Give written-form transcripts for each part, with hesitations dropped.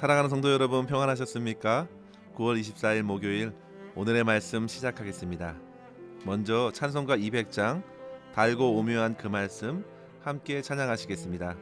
사랑하는 성도 여러분, 평안하셨습니까? 9월 24일 목요일, 오늘의 말씀 시작하겠습니다. 먼저 찬송가 200장 달고 오묘한 그 말씀 함께 찬양하시겠습니다.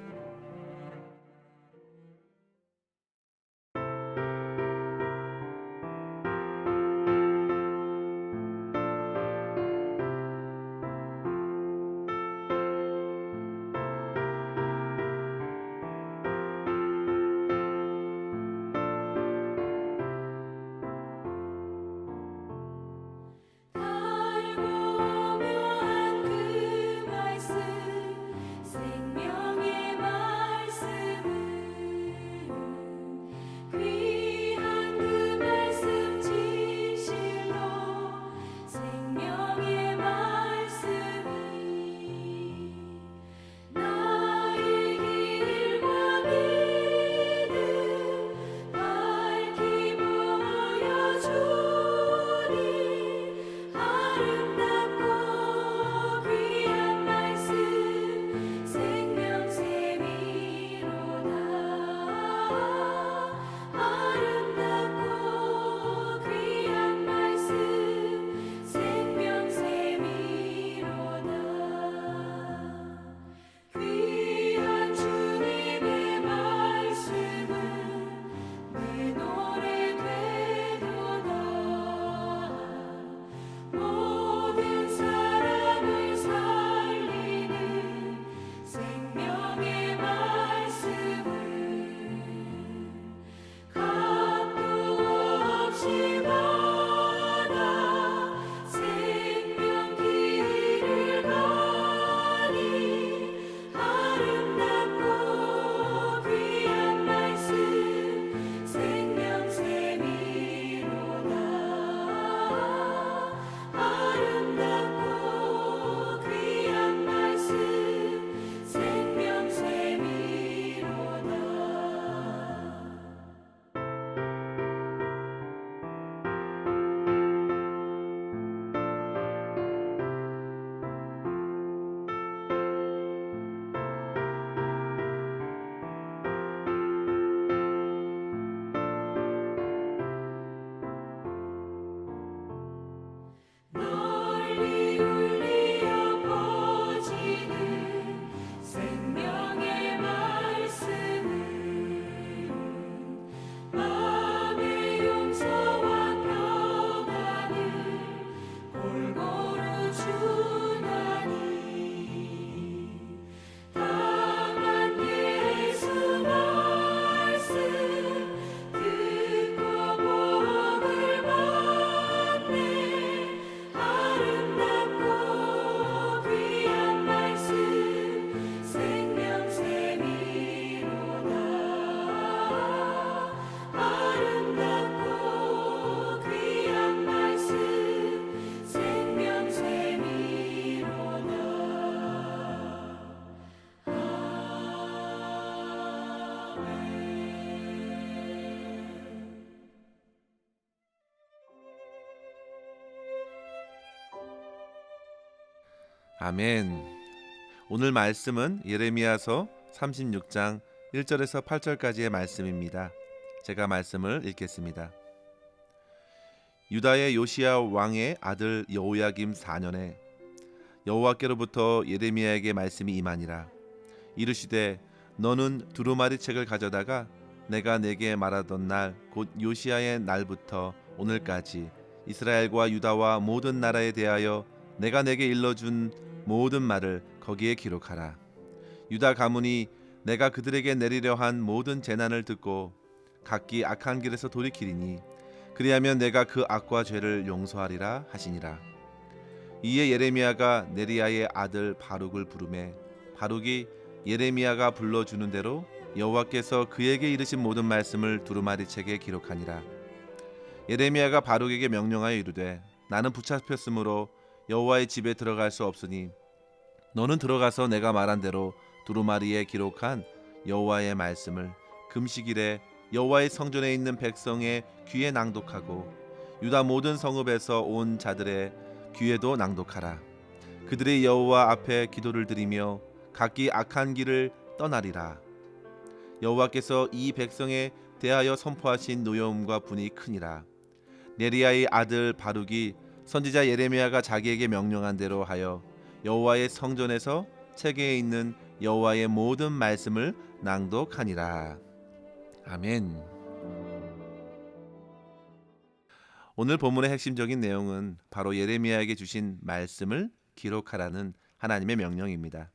아멘. 오늘 말씀은 예레미야서 36장 1절에서 8절까지의 말씀입니다. 제가 말씀을 읽겠습니다. 유다의 요시야 왕의 아들 여호야김 4년에 여호와께로부터 예레미야에게 말씀이 임하니라. 이르시되 너는 두루마리 책을 가져다가 내가 내게 말하던 날 곧 요시야의 날부터 오늘까지 이스라엘과 유다와 모든 나라에 대하여 내가 내게 일러준 모든 말을 거기에 기록하라. 유다 가문이 내가 그들에게 내리려 한 모든 재난을 듣고 각기 악한 길에서 돌이키리니 그리하면 내가 그 악과 죄를 용서하리라 하시니라. 이에 예레미야가 네리야의 아들 바룩을 부르매 바룩이 예레미야가 불러주는 대로 여호와께서 그에게 이르신 모든 말씀을 두루마리 책에 기록하니라. 예레미야가 바룩에게 명령하여 이르되 나는 붙잡혔으므로 여호와의 집에 들어갈 수 없으니 너는 들어가서 내가 말한 대로 두루마리에 기록한 여호와의 말씀을 금식일에 여호와의 성전에 있는 백성의 귀에 낭독하고 유다 모든 성읍에서 온 자들의 귀에도 낭독하라. 그들의 여호와 앞에 기도를 드리며 각기 악한 길을 떠나리라. 여호와께서 이 백성에 대하여 선포하신 노여움과 분이 크니라. 네리야의 아들 바룩이 선지자 예레미야가 자기에게 명령한 대로 하여 여호와의 성전에서 책에 있는 여호와의 모든 말씀을 낭독하니라. 아멘. 오늘 본문의 핵심적인 내용은 바로 예레미야에게 주신 말씀을 기록하라는 하나님의 명령입니다.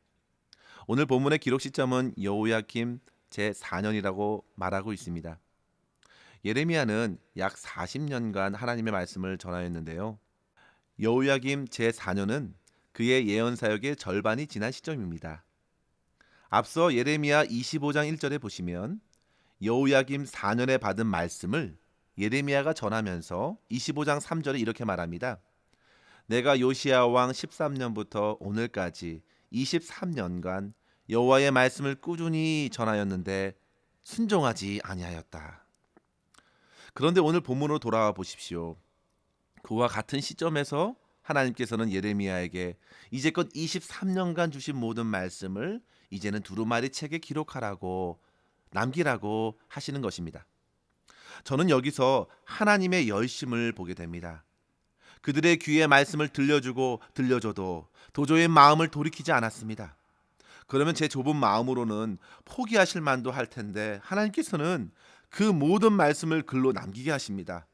오늘 본문의 기록 시점은 여호야김 제4년이라고 말하고 있습니다. 예레미야는 약 40년간 하나님의 말씀을 전하였는데요. 여호야김 제4년은 그의 예언 사역의 절반이 지난 시점입니다. 앞서 예레미야 25장 1절에 보시면 여호야김 4년에 받은 말씀을 예레미야가 전하면서 25장 3절에 이렇게 말합니다. 내가 요시야 왕 13년부터 오늘까지 23년간 여호와의 말씀을 꾸준히 전하였는데 순종하지 아니하였다. 그런데 오늘 본문으로 돌아와 보십시오. 그와 같은 시점에서 하나님께서는 예레미야에게 이제껏 23년간 주신 모든 말씀을 이제는 두루마리 책에 기록하라고 남기라고 하시는 것입니다. 저는 여기서 하나님의 열심을 보게 됩니다. 그들의 귀에 말씀을 들려줘도 도저히 마음을 돌이키지 않았습니다. 그러면 제 좁은 마음으로는 포기하실 만도 할 텐데 하나님께서는 그 모든 말씀을 글로 남기게 하십니다.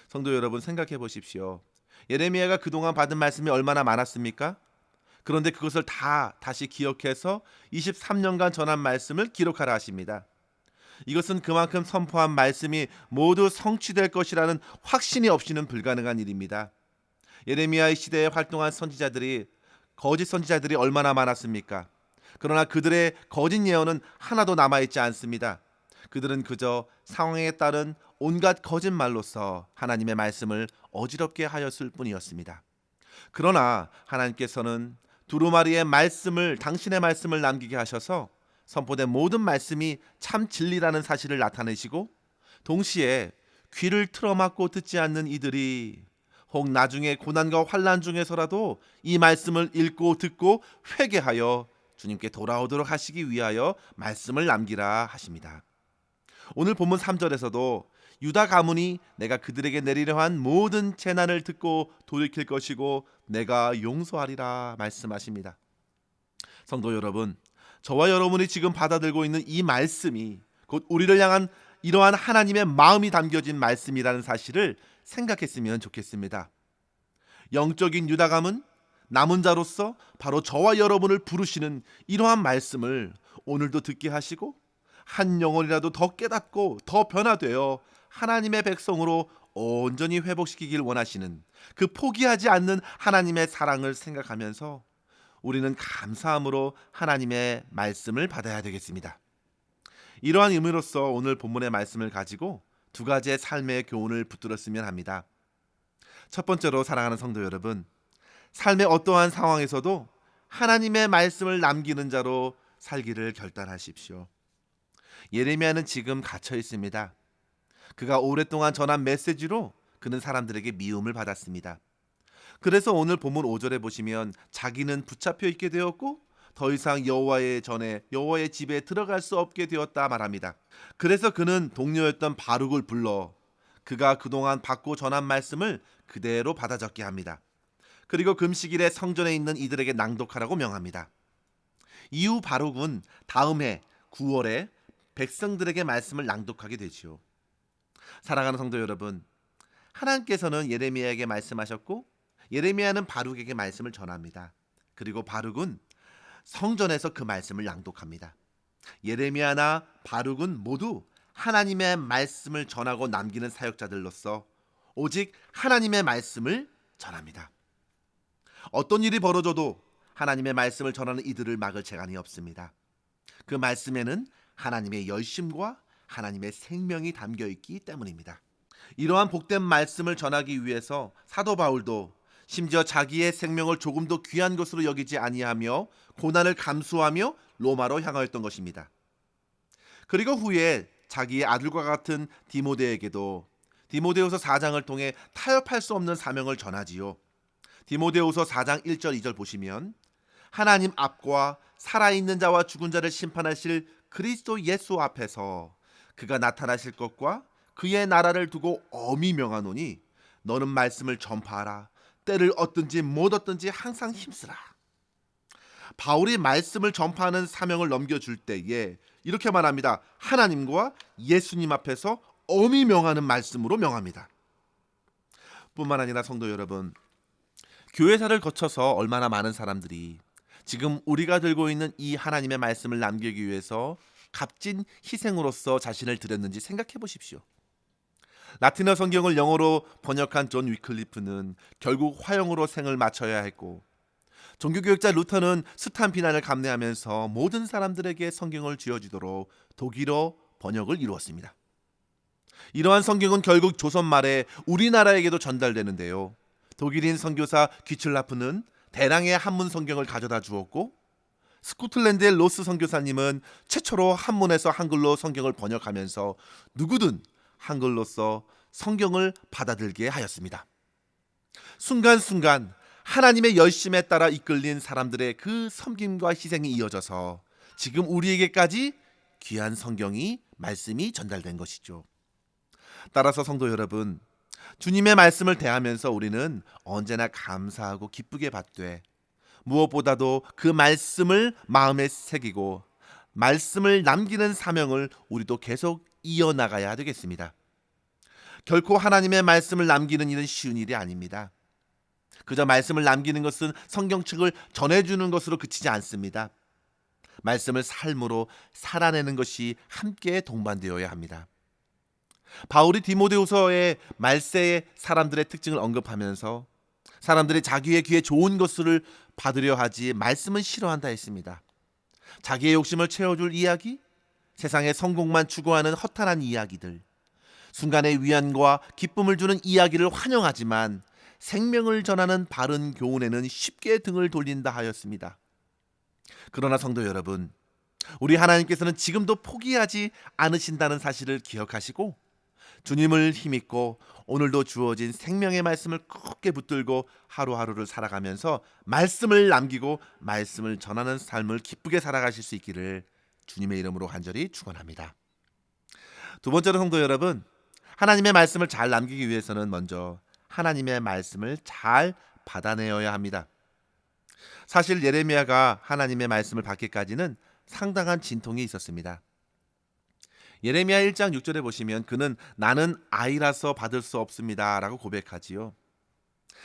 성도 여러분, 생각해 보십시오. 예레미야가 그동안 받은 말씀이 얼마나 많았습니까? 그런데 그것을 다시 기억해서 23년간 전한 말씀을 기록하라 하십니다. 이것은 그만큼 선포한 말씀이 모두 성취될 것이라는 확신이 없이는 불가능한 일입니다. 예레미야의 시대에 활동한 거짓 선지자들이 얼마나 많았습니까? 그러나 그들의 거짓 예언은 하나도 남아있지 않습니다. 그들은 그저 상황에 따른 온갖 거짓말로서 하나님의 말씀을 어지럽게 하였을 뿐이었습니다. 그러나 하나님께서는 두루마리의 말씀을, 당신의 말씀을 남기게 하셔서 선포된 모든 말씀이 참 진리라는 사실을 나타내시고, 동시에 귀를 틀어막고 듣지 않는 이들이 혹 나중에 고난과 환난 중에서라도 이 말씀을 읽고 듣고 회개하여 주님께 돌아오도록 하시기 위하여 말씀을 남기라 하십니다. 오늘 본문 3절에서도 유다 가문이 내가 그들에게 내리려 한 모든 재난을 듣고 돌이킬 것이고 내가 용서하리라 말씀하십니다. 성도 여러분, 저와 여러분이 지금 받아들고 있는 이 말씀이 곧 우리를 향한 이러한 하나님의 마음이 담겨진 말씀이라는 사실을 생각했으면 좋겠습니다. 영적인 유다 가문, 남은 자로서 바로 저와 여러분을 부르시는 이러한 말씀을 오늘도 듣게 하시고 한 영혼이라도 더 깨닫고 더 변화되어 하나님의 백성으로 온전히 회복시키길 원하시는 그 포기하지 않는 하나님의 사랑을 생각하면서 우리는 감사함으로 하나님의 말씀을 받아야 되겠습니다. 이러한 의미로서 오늘 본문의 말씀을 가지고 두 가지의 삶의 교훈을 붙들었으면 합니다. 첫 번째로, 사랑하는 성도 여러분, 삶의 어떠한 상황에서도 하나님의 말씀을 남기는 자로 살기를 결단하십시오. 예레미야는 지금 갇혀 있습니다. 그가 오랫동안 전한 메시지로 그는 사람들에게 미움을 받았습니다. 그래서 오늘 본문 5절에 보시면 자기는 붙잡혀 있게 되었고 더 이상 여호와의 집에 들어갈 수 없게 되었다 말합니다. 그래서 그는 동료였던 바룩을 불러 그가 그동안 받고 전한 말씀을 그대로 받아 적게 합니다. 그리고 금식일에 성전에 있는 이들에게 낭독하라고 명합니다. 이후 바룩은 다음 해 9월에 백성들에게 말씀을 낭독하게 되지요. 사랑하는 성도 여러분, 하나님께서는 예레미야에게 말씀하셨고 예레미야는 바룩에게 말씀을 전합니다. 그리고 바룩은 성전에서 그 말씀을 낭독합니다. 예레미야나 바룩은 모두 하나님의 말씀을 전하고 남기는 사역자들로서 오직 하나님의 말씀을 전합니다. 어떤 일이 벌어져도 하나님의 말씀을 전하는 이들을 막을 재간이 없습니다. 그 말씀에는 하나님의 열심과 하나님의 생명이 담겨 있기 때문입니다. 이러한 복된 말씀을 전하기 위해서 사도 바울도 심지어 자기의 생명을 조금도 귀한 것으로 여기지 아니하며 고난을 감수하며 로마로 향하였던 것입니다. 그리고 후에 자기의 아들과 같은 디모데에게도 디모데후서 4장을 통해 타협할 수 없는 사명을 전하지요. 디모데후서 4장 1절 2절 보시면 하나님 앞과 살아있는 자와 죽은 자를 심판하실 그리스도 예수 앞에서 그가 나타나실 것과 그의 나라를 두고 엄히 명하노니 너는 말씀을 전파하라. 때를 얻든지 못 얻든지 항상 힘쓰라. 바울이 말씀을 전파하는 사명을 넘겨줄 때에 이렇게 말합니다. 하나님과 예수님 앞에서 엄히 명하는 말씀으로 명합니다. 뿐만 아니라 성도 여러분, 교회사를 거쳐서 얼마나 많은 사람들이 지금 우리가 들고 있는 이 하나님의 말씀을 남기기 위해서 값진 희생으로서 자신을 드렸는지 생각해 보십시오. 라틴어 성경을 영어로 번역한 존 위클리프는 결국 화형으로 생을 마쳐야 했고, 종교교육자 루터는 숱한 비난을 감내하면서 모든 사람들에게 성경을 쥐어주도록 독일어 번역을 이루었습니다. 이러한 성경은 결국 조선 말에 우리나라에게도 전달되는데요. 독일인 선교사 귀출라프는 대량의 한문 성경을 가져다 주었고, 스코틀랜드의 로스 선교사님은 최초로 한문에서 한글로 성경을 번역하면서 누구든 한글로서 성경을 받아들게 하였습니다. 순간순간 하나님의 열심에 따라 이끌린 사람들의 그 섬김과 희생이 이어져서 지금 우리에게까지 귀한 성경이 말씀이 전달된 것이죠. 따라서 성도 여러분, 주님의 말씀을 대하면서 우리는 언제나 감사하고 기쁘게 받되 무엇보다도 그 말씀을 마음에 새기고 말씀을 남기는 사명을 우리도 계속 이어나가야 되겠습니다. 결코 하나님의 말씀을 남기는 일은 쉬운 일이 아닙니다. 그저 말씀을 남기는 것은 성경책을 전해주는 것으로 그치지 않습니다. 말씀을 삶으로 살아내는 것이 함께 동반되어야 합니다. 바울이 디모데후서의 말세의 사람들의 특징을 언급하면서 사람들이 자기의 귀에 좋은 것을 받으려 하지 말씀은 싫어한다 했습니다. 자기의 욕심을 채워줄 이야기, 세상의 성공만 추구하는 허탄한 이야기들, 순간의 위안과 기쁨을 주는 이야기를 환영하지만 생명을 전하는 바른 교훈에는 쉽게 등을 돌린다 하였습니다. 그러나 성도 여러분, 우리 하나님께서는 지금도 포기하지 않으신다는 사실을 기억하시고 주님을 힘입고 오늘도 주어진 생명의 말씀을 굳게 붙들고 하루하루를 살아가면서 말씀을 남기고 말씀을 전하는 삶을 기쁘게 살아가실 수 있기를 주님의 이름으로 간절히 축원합니다. 두 번째로 성도 여러분, 하나님의 말씀을 잘 남기기 위해서는 먼저 하나님의 말씀을 잘 받아내어야 합니다. 사실 예레미야가 하나님의 말씀을 받기까지는 상당한 진통이 있었습니다. 예레미야 1장 6절에 보시면 그는 나는 아이라서 받을 수 없습니다 라고 고백하지요.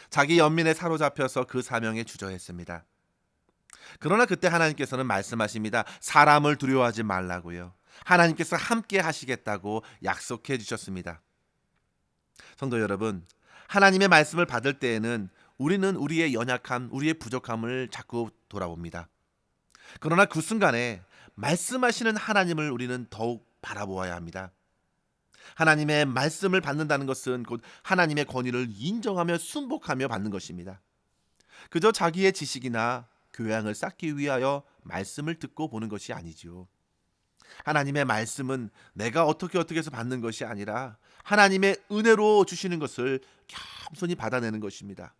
자기 연민에 사로잡혀서 그 사명에 주저했습니다. 그러나 그때 하나님께서는 말씀하십니다. 사람을 두려워하지 말라고요. 하나님께서 함께 하시겠다고 약속해 주셨습니다. 성도 여러분, 하나님의 말씀을 받을 때에는 우리는 우리의 연약함, 우리의 부족함을 자꾸 돌아봅니다. 그러나 그 순간에 말씀하시는 하나님을 우리는 더욱 바라보아야 합니다. 하나님의 말씀을 받는다는 것은 곧 하나님의 권위를 인정하며 순복하며 받는 것입니다. 그저 자기의 지식이나 교양을 쌓기 위하여 말씀을 듣고 보는 것이 아니지요. 하나님의 말씀은 내가 어떻게 해서 받는 것이 아니라 하나님의 은혜로 주시는 것을 겸손히 받아내는 것입니다.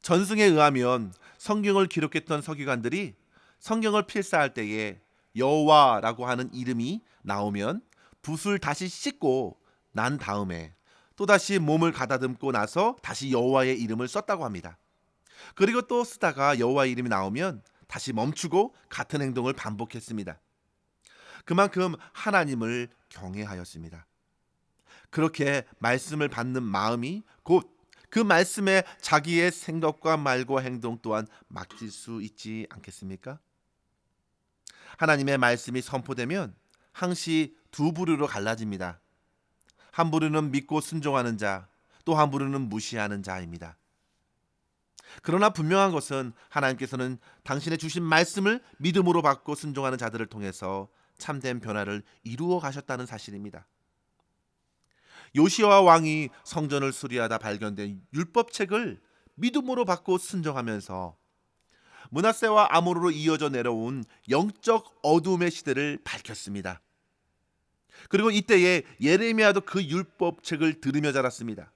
전승에 의하면 성경을 기록했던 서기관들이 성경을 필사할 때에 여호와라고 하는 이름이 나오면 붓을 다시 씻고 난 다음에 또다시 몸을 가다듬고 나서 다시 여호와의 이름을 썼다고 합니다. 그리고 또 쓰다가 여호와의 이름이 나오면 다시 멈추고 같은 행동을 반복했습니다. 그만큼 하나님을 경외하였습니다. 그렇게 말씀을 받는 마음이 곧 그 말씀에 자기의 생각과 말과 행동 또한 맡길 수 있지 않겠습니까? 하나님의 말씀이 선포되면 항시 두 부류로 갈라집니다. 한 부류는 믿고 순종하는 자, 또 한 부류는 무시하는 자입니다. 그러나 분명한 것은 하나님께서는 당신의 주신 말씀을 믿음으로 받고 순종하는 자들을 통해서 참된 변화를 이루어 가셨다는 사실입니다. 요시야 왕이 성전을 수리하다 발견된 율법책을 믿음으로 받고 순종하면서 므낫세와 아모르로 이어져 내려온 영적 어둠의 시대를 밝혔습니다. 그리고 이때에 예레미야도 그 율법책을 들으며 자랐습니다.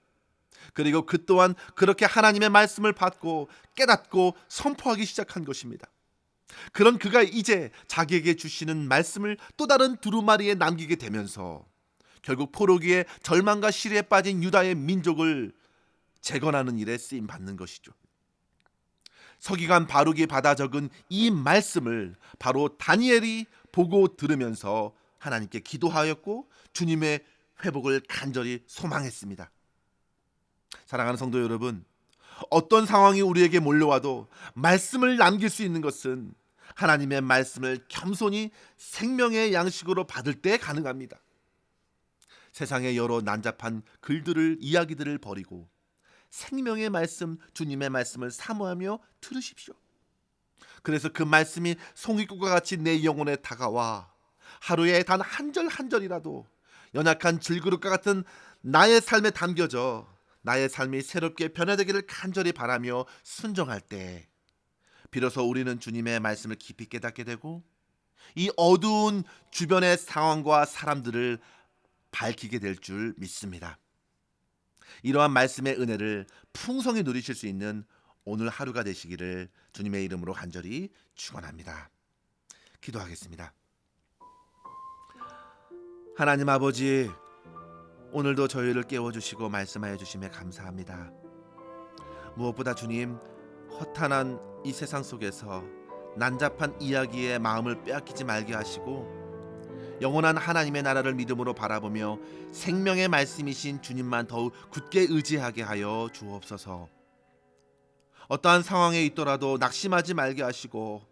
그리고 그 또한 그렇게 하나님의 말씀을 받고 깨닫고 선포하기 시작한 것입니다. 그런 그가 이제 자기에게 주시는 말씀을 또 다른 두루마리에 남기게 되면서 결국 포로기에 절망과 시리에 빠진 유다의 민족을 재건하는 일에 쓰임 받는 것이죠. 서기관 바룩이 받아 적은 이 말씀을 바로 다니엘이 보고 들으면서 하나님께 기도하였고 주님의 회복을 간절히 소망했습니다. 사랑하는 성도 여러분, 어떤 상황이 우리에게 몰려와도 말씀을 남길 수 있는 것은 하나님의 말씀을 겸손히 생명의 양식으로 받을 때 가능합니다. 세상의 여러 난잡한 글들을 이야기들을 버리고 생명의 말씀, 주님의 말씀을 사모하며 들으십시오. 그래서 그 말씀이 송이꽃과 같이 내 영혼에 다가와 하루에 단 한 절 한 절이라도 연약한 질그릇과 같은 나의 삶에 담겨져 나의 삶이 새롭게 변화되기를 간절히 바라며 순종할 때 비로소 우리는 주님의 말씀을 깊이 깨닫게 되고 이 어두운 주변의 상황과 사람들을 밝히게 될 줄 믿습니다. 이러한 말씀의 은혜를 풍성히 누리실 수 있는 오늘 하루가 되시기를 주님의 이름으로 간절히 축원합니다. 기도하겠습니다. 하나님 아버지, 오늘도 저희를 깨워주시고 말씀하여 주심에 감사합니다. 무엇보다 주님, 허탄한 이 세상 속에서 난잡한 이야기에 마음을 빼앗기지 말게 하시고 영원한 하나님의 나라를 믿음으로 바라보며 생명의 말씀이신 주님만 더욱 굳게 의지하게 하여 주옵소서. 어떠한 상황에 있더라도 낙심하지 말게 하시고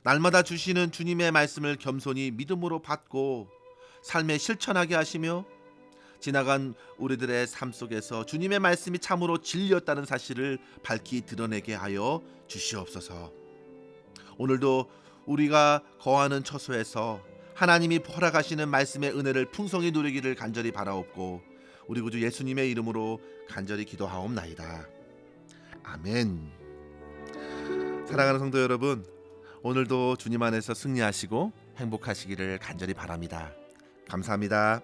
날마다 주시는 주님의 말씀을 겸손히 믿음으로 받고 삶에 실천하게 하시며 지나간 우리들의 삶 속에서 주님의 말씀이 참으로 진리였다는 사실을 밝히 드러내게 하여 주시옵소서. 오늘도 우리가 거하는 처소에서 하나님이 허락하시는 말씀의 은혜를 풍성히 누리기를 간절히 바라옵고 우리 구주 예수님의 이름으로 간절히 기도하옵나이다. 아멘. 사랑하는 성도 여러분, 오늘도 주님 안에서 승리하시고 행복하시기를 간절히 바랍니다. 감사합니다.